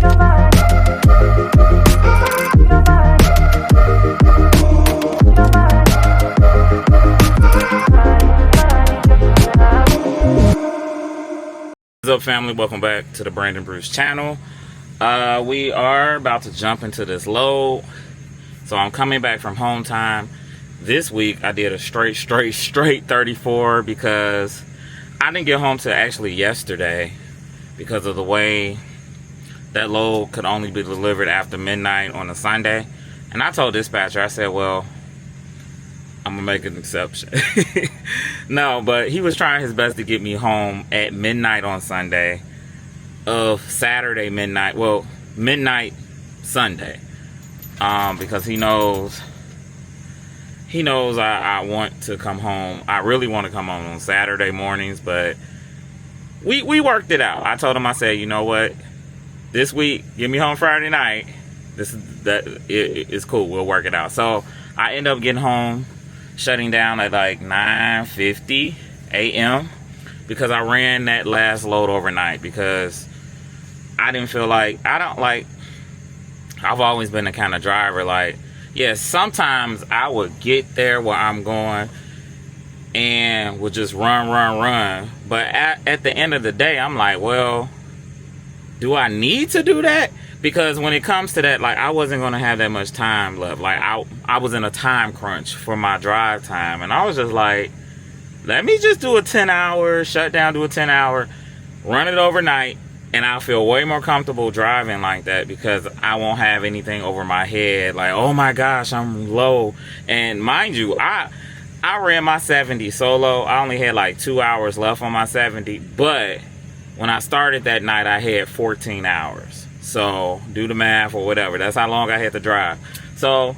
What's up, family? Welcome back to the Brandon Brews channel. We are about to jump into this load. So I'm coming back from home time. This week I did a straight 34 because I didn't get home till actually yesterday because of the way that load could only be delivered after midnight on a Sunday. And I told dispatcher, I said, well, I'm gonna make an exception. No, but he was trying his best to get me home at midnight on Sunday of Saturday midnight. Well, midnight Sunday, because he knows I want to come home. I really want to come home on Saturday mornings, but we worked it out. I told him, I said, you know what, this week get me home Friday night. It's cool. We'll work it out. So I end up getting home, shutting down at like 9:50 a.m. because I ran that last load overnight because I didn't feel like, I've always been the kind of driver, like, yeah, sometimes I would get there where I'm going and would just run. But at the end of the day, I'm like, well, do I need to do that? Because when it comes to that, like, I wasn't going to have that much time left. Like, I was in a time crunch for my drive time. And I was just like, let me just do a 10-hour, shut down, do a 10-hour, run it overnight. And I'll feel way more comfortable driving like that because I won't have anything over my head. Like, oh my gosh, I'm low. And mind you, I ran my 70 solo. I only had like 2 hours left on my 70. But when I started that night, I had 14 hours. So do the math or whatever. That's how long I had to drive. So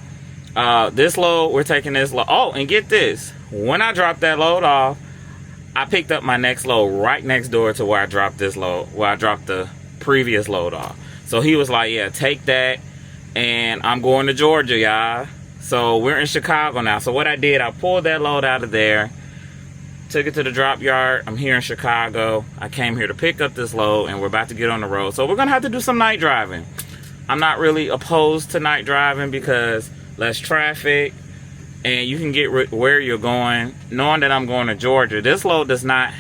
this load, we're taking this load. Oh, and get this. When I dropped that load off, I picked up my next load right next door to where I dropped this load, where I dropped the previous load off. So he was like, yeah, take that. And I'm going to Georgia, y'all. So we're in Chicago now. So what I did, I pulled that load out of there, took it to the drop yard. I'm here in Chicago. I came here to pick up this load, and we're about to get on the road. So we're going to have to do some night driving. I'm not really opposed to night driving because less traffic, and you can get where you're going. Knowing that I'm going to Georgia, this load does not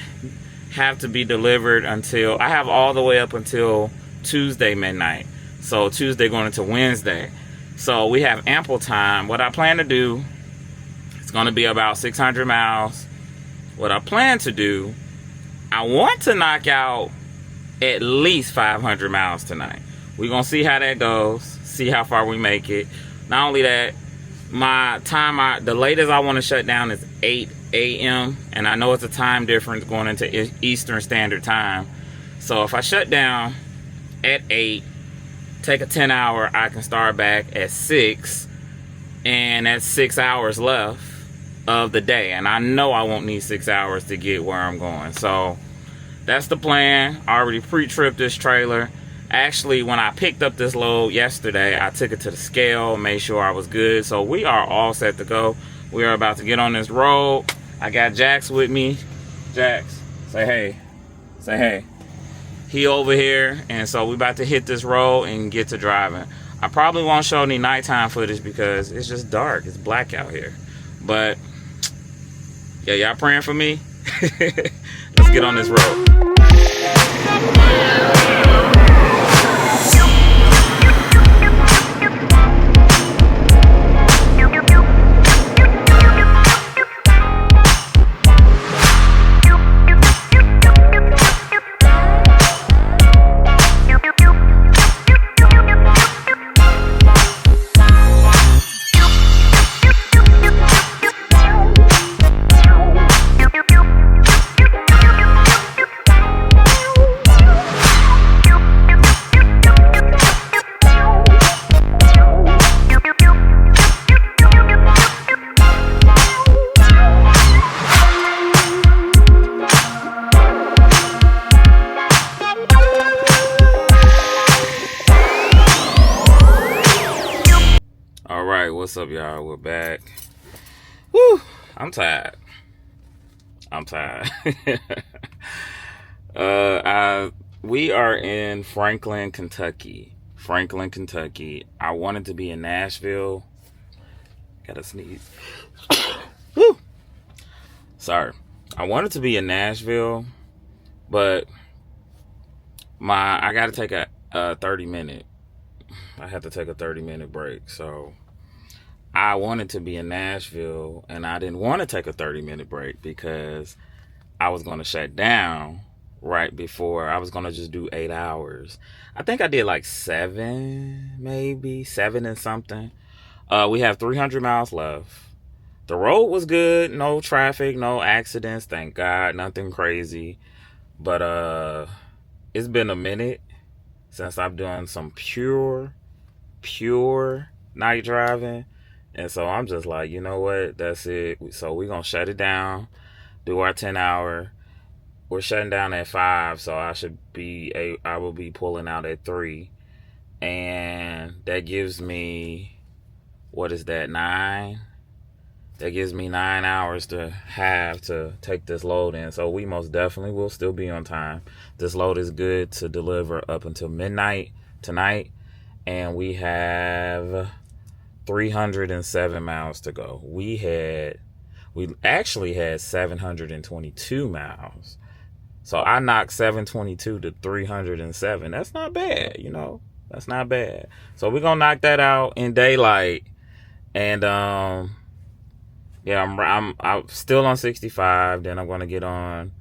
have to be delivered until, I have all the way up until Tuesday midnight. So Tuesday going into Wednesday. So we have ample time. What I plan to do, it's going to be about 600 miles. What I plan to do, I want to knock out at least 500 miles tonight. We're going to see how that goes, see how far we make it. Not only that, my time, the latest I want to shut down is 8 a.m. And I know it's a time difference going into Eastern Standard Time. So if I shut down at 8, take a 10-hour, I can start back at 6. And that's 6 hours left of the day. And I know I won't need 6 hours to get where I'm going. So that's the plan. I already pre-tripped this trailer. Actually, when I picked up this load yesterday, I took it to the scale, made sure I was good. So we are all set to go. We are about to get on this road. I got Jax with me. Jax, say hey. Say hey. He over here, and so we about to hit this road and get to driving. I probably won't show any nighttime footage because it's just dark. It's black out here. But yeah, y'all praying for me? Let's get on this road. What's up, y'all? We're back. Woo! I'm tired. I We are in Franklin, Kentucky. Franklin, Kentucky. I wanted to be in Nashville. Gotta sneeze. Woo! Sorry. I wanted to be in Nashville, but I gotta take a 30-minute. I had to take a 30-minute break. So I wanted to be in Nashville, and I didn't want to take a 30-minute break because I was going to shut down right before. I was going to just do 8 hours. I think I did like 7 and something. We have 300 miles left. The road was good. No traffic, no accidents. Thank God. Nothing crazy. But it's been a minute since I've done some pure night driving. And so I'm just like, you know what? That's it. So we're going to shut it down. Do our 10-hour. We're shutting down at 5, so I will be pulling out at 3. And that gives me, what is that, 9? That gives me 9 hours to have to take this load in. So we most definitely will still be on time. This load is good to deliver up until midnight tonight. And we have 307 miles to go. We actually had 722 miles. So I knocked 722 to 307. That's not bad, you know. That's not bad. So we're gonna knock that out in daylight. And yeah, I'm still on 65. Then I'm gonna get on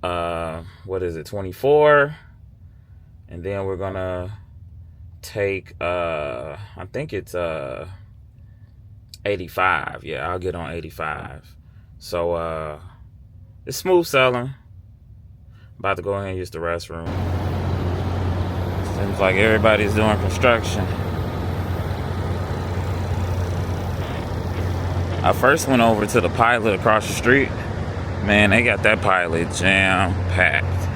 24, and then we're gonna take I think it's 85. Yeah, I'll get on 85. So it's smooth sailing. About to go ahead and use the restroom. Seems like everybody's doing construction. I first went over to the Pilot across the street. Man, they got that Pilot jam-packed.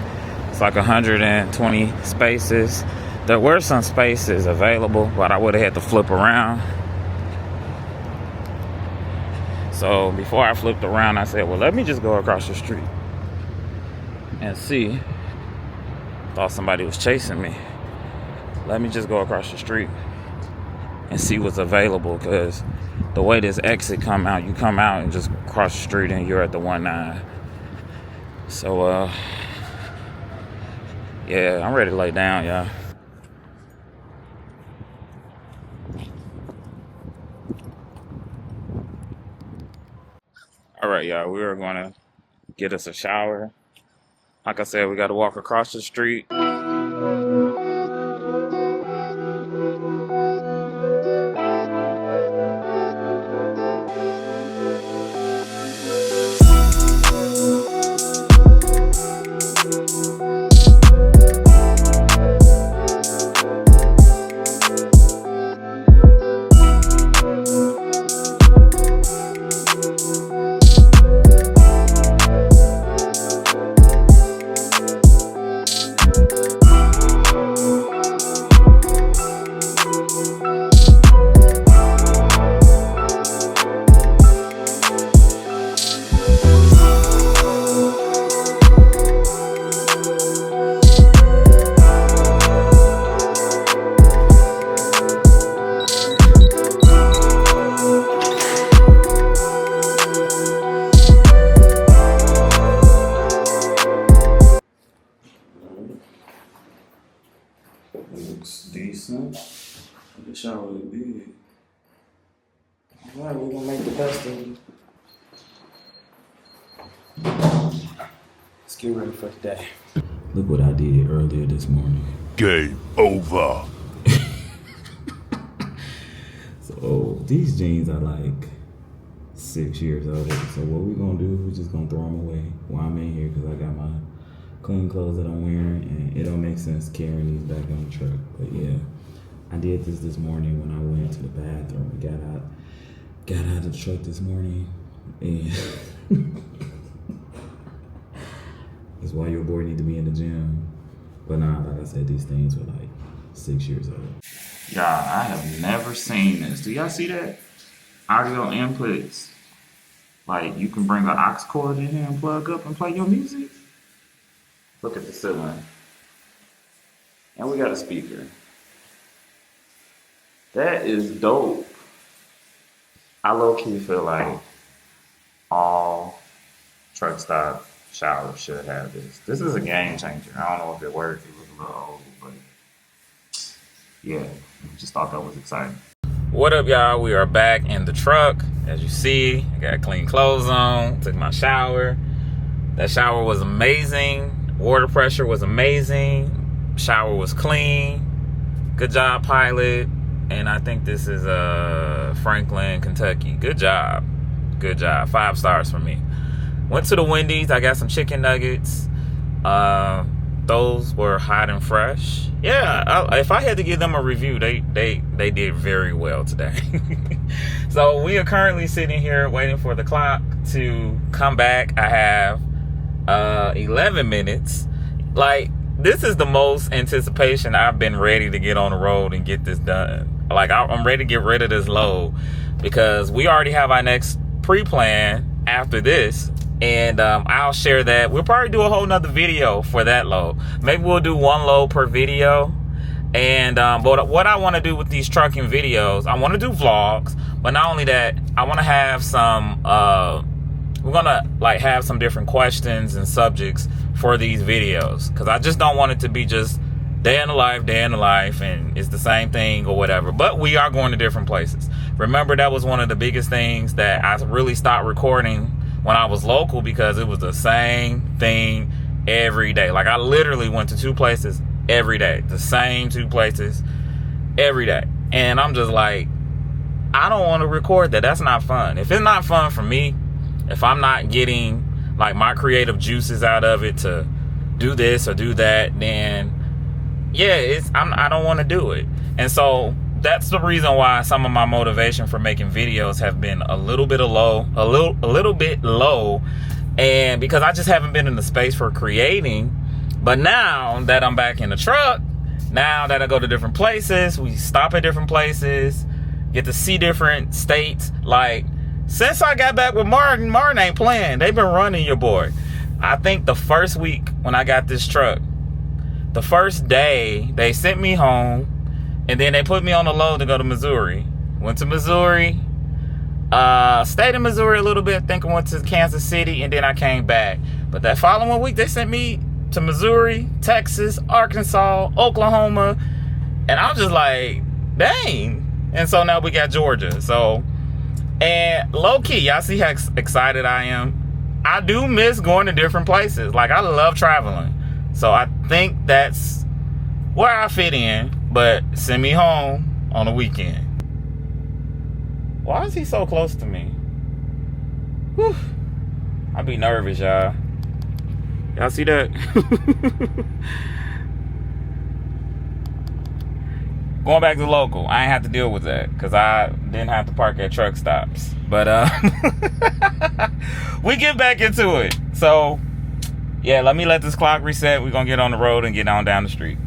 It's like 120 spaces. There were some spaces available, but I would have had to flip around. So before I flipped around, I said, well, let me just go across the street and see. Thought somebody was chasing me. Let me just go across the street and see what's available, because the way this exit come out, you come out and just cross the street and you're at the 19. So yeah, I'm ready to lay down, y'all. All right, y'all, we are gonna get us a shower. Like I said, we got to walk across the street. Looks decent. The shower is big. Alright, we're gonna make the best of it. Let's get ready for the day. Look what I did earlier this morning. Game over. So these jeans are like 6 years old. So what we're gonna do, we're just gonna throw them away while I'm in here, because I got my clean clothes that I'm wearing, and it don't make sense carrying these back on the truck. But yeah, I did this morning when I went to the bathroom and got out of the truck this morning, and that's why your boy need to be in the gym. But nah, like I said, these things were like 6 years old. Y'all, I have never seen this. Do y'all see that? Audio inputs. Like, you can bring an aux cord in here and plug up and play your music. Look at the ceiling. And we got a speaker. That is dope. I low-key feel like all truck stop showers should have this. This is a game changer. I don't know if it works. It looks a little old, but yeah, just thought that was exciting. What up, y'all? We are back in the truck. As you see, I got clean clothes on, took my shower. That shower was amazing. Water pressure was amazing. Shower was clean. Good job, pilot. And I think this is Franklin, Kentucky. Good job. Good job. 5 stars for me. Went to the Wendy's. I got some chicken nuggets. Those were hot and fresh. Yeah, if I had to give them a review, they did very well today. So we are currently sitting here waiting for the clock to come back. I have 11 minutes. Like, this is the most anticipation I've been ready to get on the road and get this done. Like, I'm ready to get rid of this load because we already have our next pre-plan after this. And I'll share that. We'll probably do a whole nother video for that load. Maybe we'll do 1 load per video. And but what I want to do with these trucking videos, I want to do vlogs. But not only that, I want to have some, we're going to like have some different questions and subjects for these videos. Because I just don't want it to be just day in the life, and it's the same thing or whatever. But we are going to different places. Remember, that was one of the biggest things that I really stopped recording when I was local, because it was the same thing every day. Like, I literally went to 2 places every day. The same 2 places every day. And I'm just like, I don't want to record that. That's not fun. If it's not fun for me, if I'm not getting like my creative juices out of it to do this or do that, then yeah, I don't want to do it. And so that's the reason why some of my motivation for making videos have been a little bit low, and because I just haven't been in the space for creating. But now that I'm back in the truck, now that I go to different places, we stop at different places, get to see different states. Like, since I got back with Martin ain't playing. They've been running your boy. I think the first week when I got this truck, the first day they sent me home. And then they put me on the load to go to Missouri. Went to Missouri. Stayed in Missouri a little bit. I think I went to Kansas City. And then I came back. But that following week, they sent me to Missouri, Texas, Arkansas, Oklahoma. And I'm just like, dang. And so now we got Georgia. So, and low-key, y'all see how excited I am? I do miss going to different places. Like, I love traveling. So I think that's where I fit in. But send me home on the weekend. Why is he so close to me? Whew. I be nervous, y'all. Y'all see that? Going back to local, I ain't have to deal with that because I didn't have to park at truck stops. But we get back into it. So yeah, let me let this clock reset. We're gonna get on the road and get on down the street.